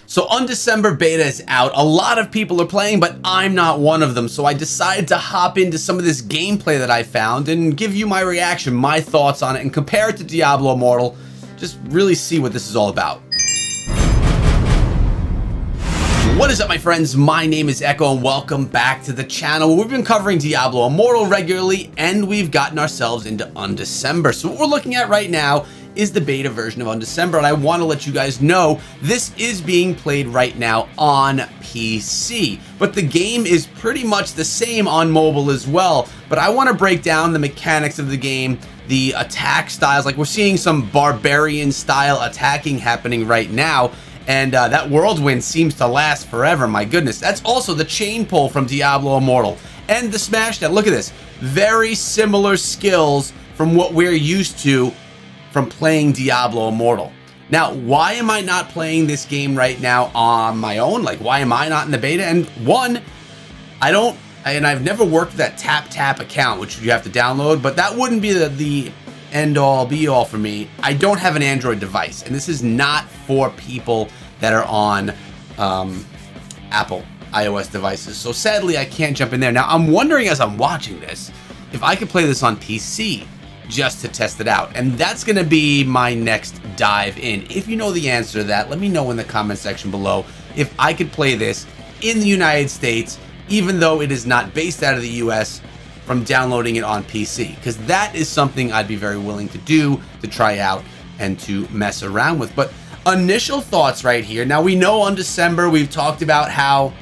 So Undecember beta is out. A lot of people are playing, but I'm not one of them. So I decided to hop into some of this gameplay that I found and give you my reaction, my thoughts on it, and compare it to Diablo Immortal. Just really see what this is all about. What is up, my friends? My name is Echo and welcome back to the channel. We've been covering Diablo Immortal regularly and we've gotten ourselves into Undecember. So what we're looking at right now is the beta version of Undecember, and I want to let you guys know this is being played right now on PC, but the game is pretty much the same on mobile as well. But I want to break down the mechanics of the game, the attack styles. Like, we're seeing some barbarian style attacking happening right now, and that whirlwind seems to last forever. My goodness. That's also the chain pull from Diablo Immortal and the smash down. Look at this, very similar skills from what we're used to from playing Diablo Immortal. Now, why am I not playing this game right now on my own? Like, why am I not in the beta? And one, I've never worked that tap account, which you have to download, but that wouldn't be the end all be all for me. I don't have an Android device, and this is not for people that are on Apple iOS devices. So sadly, I can't jump in there. Now, I'm wondering as I'm watching this, if I could play this on PC, just to test it out. And that's going to be my next dive in. If you know the answer to that, let me know in the comment section below if I could play this in the United States, even though it is not based out of the US, from downloading it on PC, because that is something I'd be very willing to do, to try out and to mess around with. But initial thoughts right here. Now, we know Undecember, we've talked about how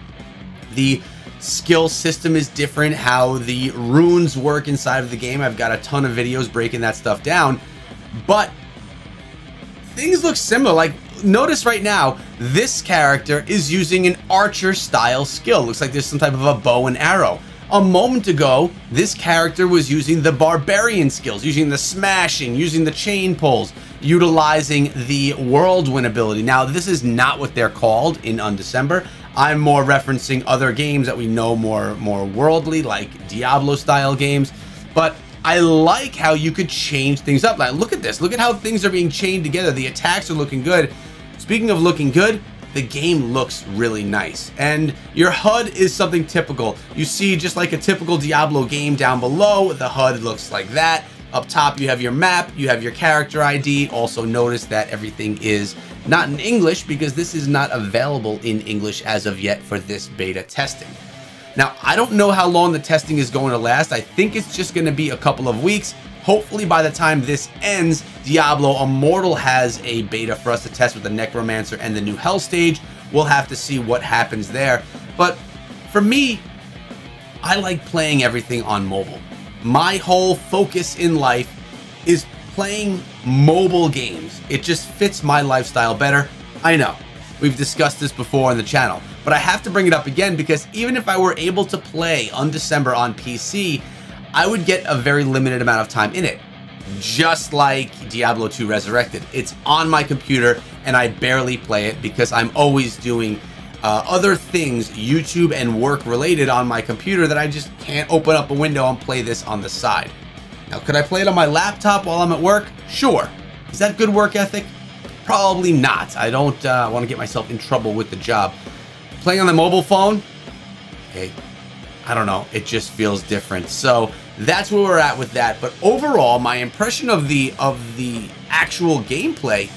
the skill system is different, how the runes work inside of the game. I've got a ton of videos breaking that stuff down, but things look similar. Like, notice right now, this character is using an archer style skill. Looks like there's some type of a bow and arrow. A moment ago, this character was using the barbarian skills, using the smashing, using the chain pulls, utilizing the whirlwind ability. Now, this is not what they're called in Undecember. I'm more referencing other games that we know more worldly, like Diablo style games. But I like how you could change things up. Like, look at this. Look at how things are being chained together. The attacks are looking good. Speaking of looking good, the game looks really nice. And your HUD is something typical. You see, just like a typical Diablo game down below, the HUD looks like that. Up top, you have your map, you have your character ID. Also notice that everything is not in English because this is not available in English as of yet for this beta testing. Now, I don't know how long the testing is going to last. I think it's just going to be a couple of weeks. Hopefully by the time this ends, Diablo Immortal has a beta for us to test with the Necromancer and the new Hell stage. We'll have to see what happens there. But for me, I like playing everything on mobile. My whole focus in life is playing mobile games. It just fits my lifestyle better. I know, we've discussed this before on the channel, but I have to bring it up again because even if I were able to play Undecember on PC, I would get a very limited amount of time in it. Just like Diablo 2 Resurrected. It's on my computer and I barely play it because I'm always doing other things, YouTube and work related, on my computer that I just can't open up a window and play this on the side. Now, could I play it on my laptop while I'm at work? Sure. Is that good work ethic? Probably not. I don't want to get myself in trouble with the job. Playing on the mobile phone? Hey, I don't know. It just feels different. So that's where we're at with that. But overall, my impression of the actual gameplay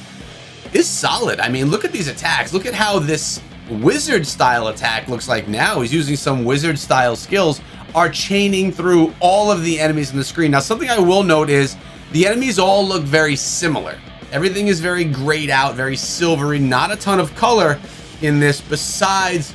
is solid. I mean, look at these attacks. Look at how this wizard style attack looks like now. He's using some wizard style skills, are chaining through all of the enemies on the screen. Now, something I will note is the enemies all look very similar. Everything is very grayed out, very silvery, not a ton of color in this besides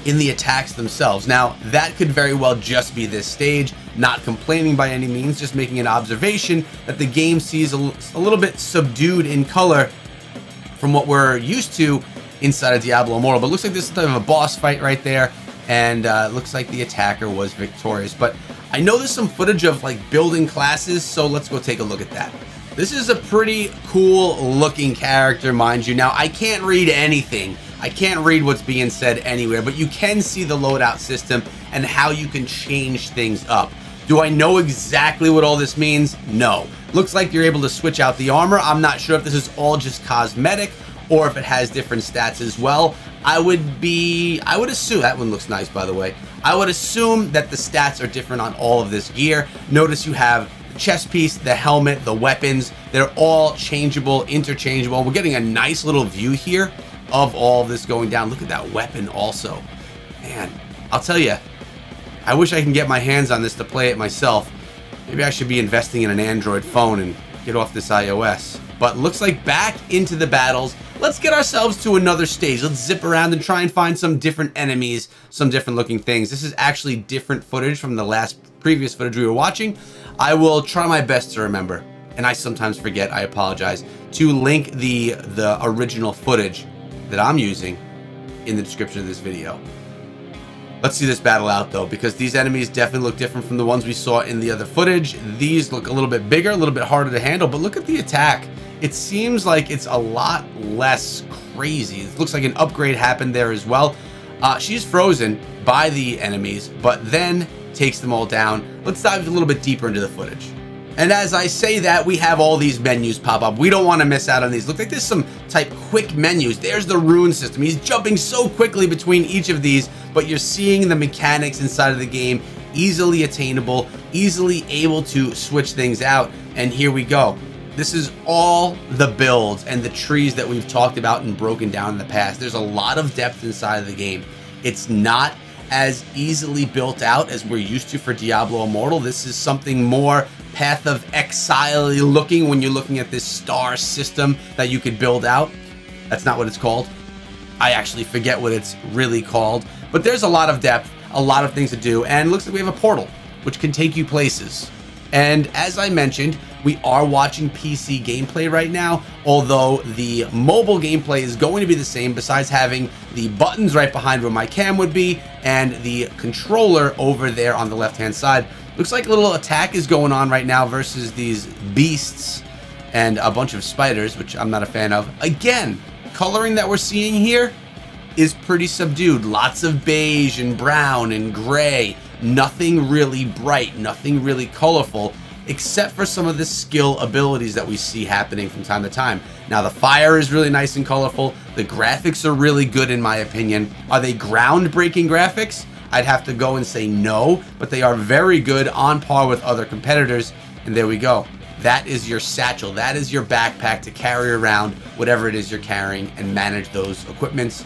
in the attacks themselves. Now, that could very well just be this stage. Not complaining by any means, just making an observation that the game sees a little bit subdued in color from what we're used to inside of Diablo Immortal. But it looks like this is kind of a boss fight right there, and it looks like the attacker was victorious. But I know there's some footage of like building classes, so let's go take a look at that. This is a pretty cool looking character, mind you. Now, I can't read anything. I can't read what's being said anywhere, but you can see the loadout system and how you can change things up. Do I know exactly what all this means? No. Looks like you're able to switch out the armor. I'm not sure if this is all just cosmetic or if it has different stats as well. I would assume, that one looks nice, by the way. I would assume that the stats are different on all of this gear. Notice you have the chest piece, the helmet, the weapons. They're all changeable, interchangeable. We're getting a nice little view here of all of this going down. Look at that weapon also. Man, I'll tell you, I wish I can get my hands on this to play it myself. Maybe I should be investing in an Android phone and get off this iOS. But looks like back into the battles. Let's get ourselves to another stage. Let's zip around and try and find some different enemies, some different looking things. This is actually different footage from the previous footage we were watching. I will try my best to remember, and I sometimes forget, I apologize, to link the original footage that I'm using in the description of this video. Let's see this battle out though, because these enemies definitely look different from the ones we saw in the other footage. These look a little bit bigger, a little bit harder to handle, but look at the attack. It seems like it's a lot less crazy. It looks like an upgrade happened there as well. She's frozen by the enemies, but then takes them all down. Let's dive a little bit deeper into the footage. And as I say that, we have all these menus pop up. We don't want to miss out on these. Look like there's some type quick menus. There's the rune system. He's jumping so quickly between each of these, but you're seeing the mechanics inside of the game, easily attainable, easily able to switch things out. And here we go. This is all the builds and the trees that we've talked about and broken down in the past. There's a lot of depth inside of the game. It's not as easily built out as we're used to for Diablo Immortal. This is something more Path of Exile looking when you're looking at this star system that you could build out. That's not what it's called. I actually forget what it's really called. But there's a lot of depth, a lot of things to do, and it looks like we have a portal which can take you places. And as I mentioned, we are watching PC gameplay right now, although the mobile gameplay is going to be the same, besides having the buttons right behind where my cam would be and the controller over there on the left hand side. Looks like a little attack is going on right now versus these beasts and a bunch of spiders, which I'm not a fan of. Again, coloring that we're seeing here is pretty subdued. Lots of beige and brown and gray. Nothing really bright, nothing really colorful, except for some of the skill abilities that we see happening from time to time. Now, the fire is really nice and colorful. The graphics are really good in my opinion. Are they groundbreaking graphics? I'd have to go and say no, but they are very good, on par with other competitors. And there we go. That is your satchel. That is your backpack to carry around whatever it is you're carrying and manage those equipments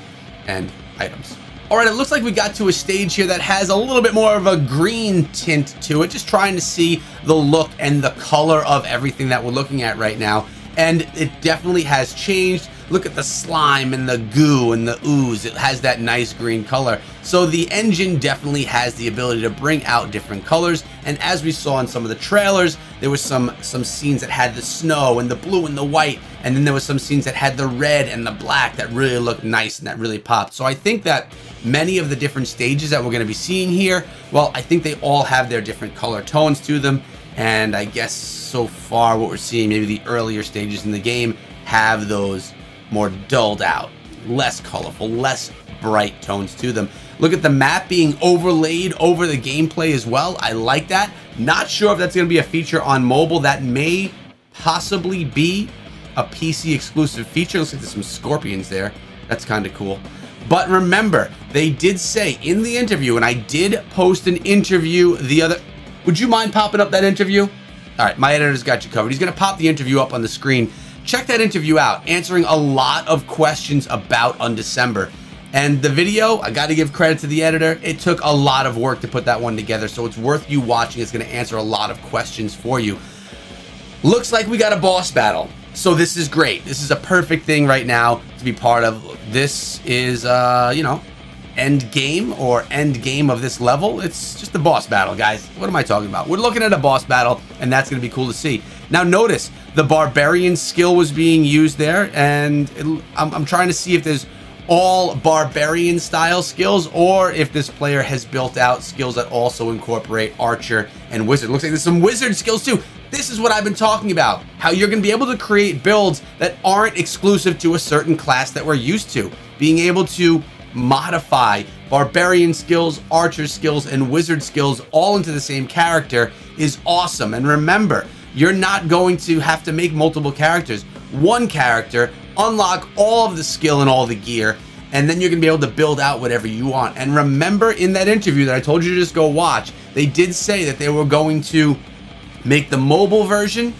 and items. All right, it looks like we got to a stage here that has a little bit more of a green tint to it, just trying to see the look and the color of everything that we're looking at right now. And it definitely has changed. Look at the slime and the goo and the ooze. It has that nice green color. So the engine definitely has the ability to bring out different colors. And as we saw in some of the trailers, there was some scenes that had the snow and the blue and the white. And then there was some scenes that had the red and the black that really looked nice and that really popped. So I think that many of the different stages that we're going to be seeing here, well, I think they all have their different color tones to them. And I guess so far what we're seeing, maybe the earlier stages in the game have those more dulled out, less colorful, less bright tones to them. Look at the map being overlaid over the gameplay as well. I like that. Not sure if that's going to be a feature on mobile. That may possibly be a PC exclusive feature. Looks like there's some scorpions there. That's kind of cool. But remember, they did say in the interview, and I did post an interview the other... Would you mind popping up that interview? All right, my editor's got you covered. He's going to pop the interview up on the screen. Check that interview out, answering a lot of questions about Undecember. And the video, I got to give credit to the editor. It took a lot of work to put that one together, so it's worth you watching. It's going to answer a lot of questions for you. Looks like we got a boss battle. So this is great. This is a perfect thing right now to be part of. This is, you know, end game or end game of this level. It's just a boss battle, guys. What am I talking about? We're looking at a boss battle, and that's going to be cool to see. Now, notice the barbarian skill was being used there, and I'm trying to see if there's all barbarian style skills or if this player has built out skills that also incorporate archer and wizard. Looks like there's some wizard skills too. This is what I've been talking about, how you're going to be able to create builds that aren't exclusive to a certain class that we're used to. Being able to modify barbarian skills, archer skills, and wizard skills all into the same character is awesome. And remember, you're not going to have to make multiple characters. One character unlock all of the skill and all the gear, and then you're gonna be able to build out whatever you want. And remember, in that interview that I told you to just go watch, they did say that they were going to make the mobile version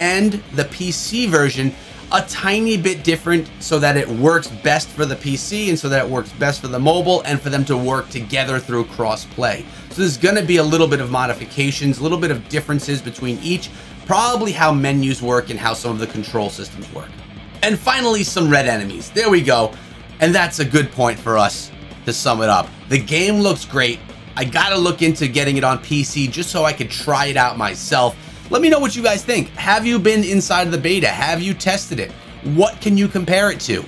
and the PC version a tiny bit different so that it works best for the PC and so that it works best for the mobile, and for them to work together through cross-play. So there's gonna be a little bit of modifications, a little bit of differences between each, probably how menus work and how some of the control systems work. And finally, some red enemies. There we go. And that's a good point for us to sum it up. The game looks great. I gotta look into getting it on PC just so I could try it out myself. Let me know what you guys think. Have you been inside of the beta? Have you tested it? What can you compare it to?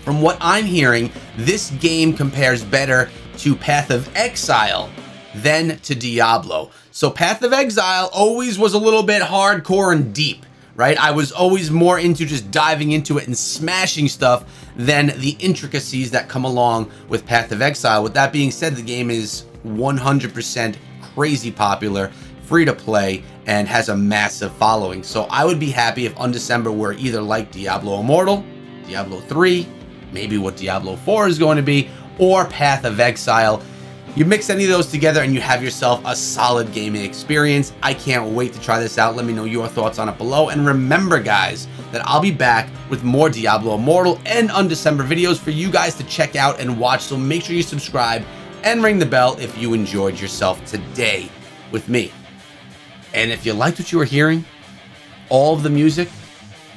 From what I'm hearing, this game compares better to Path of Exile than to Diablo. So Path of Exile always was a little bit hardcore and deep, right? I was always more into just diving into it and smashing stuff than the intricacies that come along with Path of Exile. With that being said, the game is 100% crazy popular, free to play, and has a massive following. So I would be happy if Undecember were either like Diablo Immortal, Diablo 3, maybe what Diablo 4 is going to be, or Path of Exile. You mix any of those together and you have yourself a solid gaming experience. I can't wait to try this out. Let me know your thoughts on it below. And remember, guys, that I'll be back with more Diablo Immortal and Undecember videos for you guys to check out and watch. So make sure you subscribe and ring the bell if you enjoyed yourself today with me. And if you liked what you were hearing, all of the music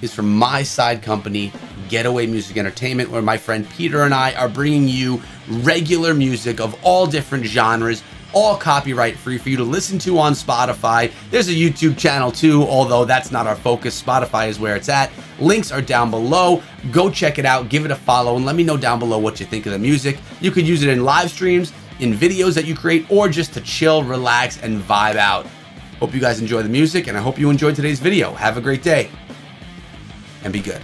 is from my side company, Getaway Music Entertainment, where my friend Peter and I are bringing you regular music of all different genres, all copyright free for you to listen to on Spotify. There's a YouTube channel too, although that's not our focus. Spotify is where it's at. Links are down below. Go check it out, give it a follow, and let me know down below what you think of the music. You could use it in live streams, in videos that you create, or just to chill, relax, and vibe out. Hope you guys enjoy the music, and I hope you enjoyed today's video. Have a great day, and be good.